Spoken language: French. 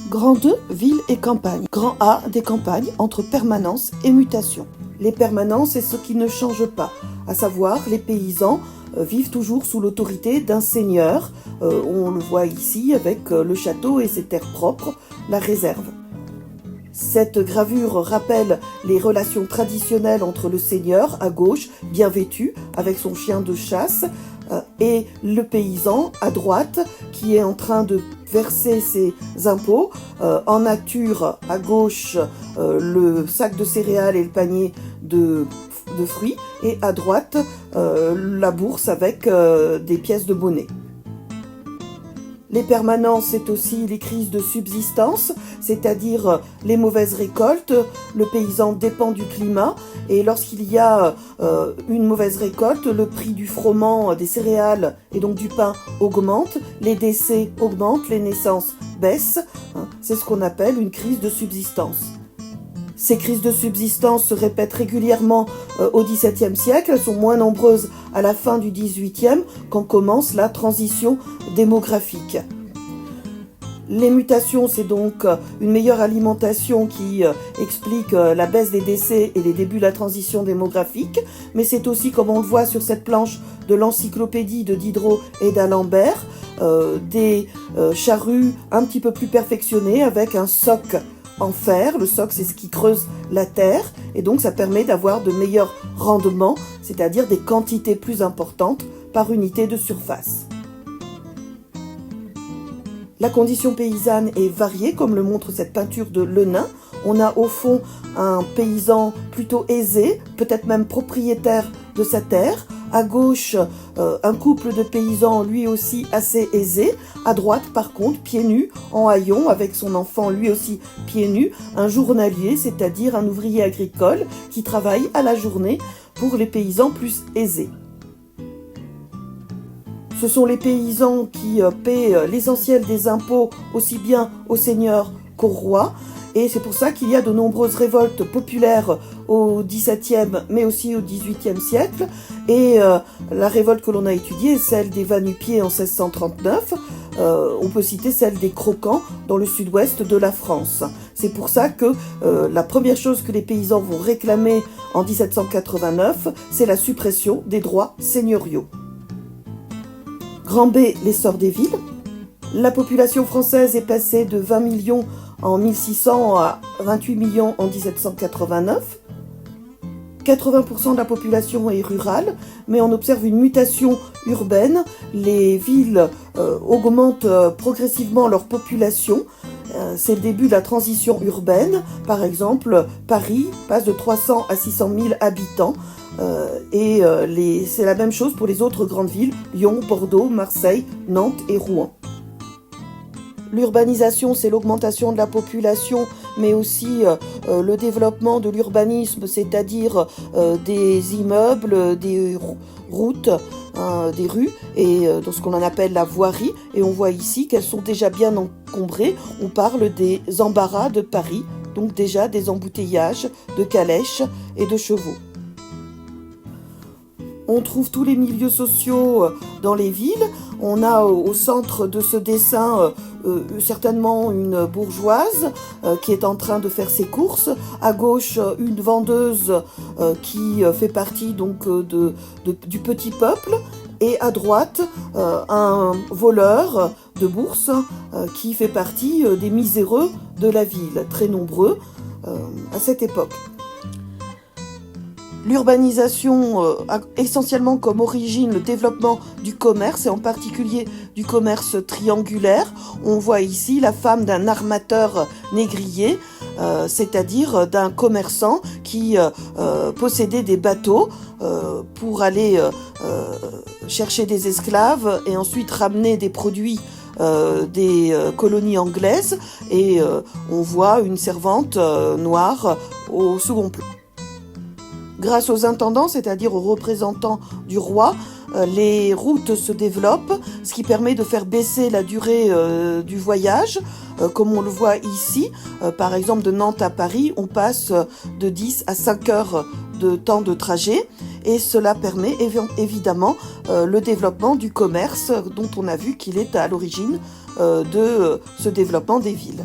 Grand 2, ville et campagne. Grand A, des campagnes entre permanence et mutation. Les permanences, c'est ce qui ne change pas, à savoir les paysans vivent toujours sous l'autorité d'un seigneur. On le voit ici avec le château et ses terres propres, la réserve. Cette gravure rappelle les relations traditionnelles entre le seigneur, à gauche, bien vêtu, avec son chien de chasse, et le paysan, à droite, qui est en train de verser ses impôts. En nature, à gauche, le sac de céréales et le panier de fruits, et à droite, la bourse avec des pièces de monnaie. Les permanences, c'est aussi les crises de subsistance, c'est-à-dire les mauvaises récoltes. Le paysan dépend du climat et lorsqu'il y a une mauvaise récolte, le prix du froment, des céréales et donc du pain augmente, les décès augmentent, les naissances baissent. C'est ce qu'on appelle une crise de subsistance. Ces crises de subsistance se répètent régulièrement au XVIIe siècle. Elles sont moins nombreuses à la fin du XVIIIe, quand commence la transition démographique. Les mutations, c'est donc une meilleure alimentation qui explique la baisse des décès et les débuts de la transition démographique, mais c'est aussi, comme on le voit sur cette planche de l'encyclopédie de Diderot et d'Alembert, des charrues un petit peu plus perfectionnées avec un soc en fer. Le soc, c'est ce qui creuse la terre et donc ça permet d'avoir de meilleurs rendements, c'est-à-dire des quantités plus importantes par unité de surface. La condition paysanne est variée, comme le montre cette peinture de Lenain. On a au fond un paysan plutôt aisé, peut-être même propriétaire de sa terre. À gauche, un couple de paysans lui aussi assez aisés. À droite, par contre, pieds nus, en haillons, avec son enfant lui aussi pieds nus, un journalier, c'est-à-dire un ouvrier agricole qui travaille à la journée pour les paysans plus aisés. Ce sont les paysans qui paient l'essentiel des impôts aussi bien aux seigneurs qu'aux rois. Et c'est pour ça qu'il y a de nombreuses révoltes populaires au XVIIe, mais aussi au XVIIIe siècle. Et la révolte que l'on a étudiée est celle des Va-nu-pieds en 1639. On peut citer celle des Croquants dans le sud-ouest de la France. C'est pour ça que la première chose que les paysans vont réclamer en 1789, c'est la suppression des droits seigneuriaux. Grand B, l'essor des villes. La population française est passée de 20 millions en 1600 à 28 millions en 1789. 80% de la population est rurale, mais on observe une mutation urbaine. Les villes augmentent progressivement leur population. C'est le début de la transition urbaine. Par exemple, Paris passe de 300 à 600 000 habitants. C'est la même chose pour les autres grandes villes, Lyon, Bordeaux, Marseille, Nantes et Rouen. L'urbanisation, c'est l'augmentation de la population, mais aussi le développement de l'urbanisme, c'est-à-dire des immeubles, des routes, des rues, et dans ce qu'on en appelle la voirie. Et on voit ici qu'elles sont déjà bien encombrées. On parle des embarras de Paris, donc déjà des embouteillages de calèches et de chevaux. On trouve tous les milieux sociaux dans les villes. On a au centre de ce dessin certainement une bourgeoise qui est en train de faire ses courses. À gauche, une vendeuse qui fait partie donc du petit peuple. Et à droite, un voleur de bourse qui fait partie des miséreux de la ville, très nombreux à cette époque. L'urbanisation a essentiellement comme origine le développement du commerce et en particulier du commerce triangulaire. On voit ici la femme d'un armateur négrier, c'est-à-dire d'un commerçant qui possédait des bateaux pour aller chercher des esclaves et ensuite ramener des produits des colonies anglaises. Et on voit une servante noire au second plan. Grâce aux intendants, c'est-à-dire aux représentants du roi, les routes se développent, ce qui permet de faire baisser la durée du voyage. Comme on le voit ici, par exemple de Nantes à Paris, on passe de 10 à 5 heures de temps de trajet et cela permet évidemment le développement du commerce dont on a vu qu'il est à l'origine de ce développement des villes.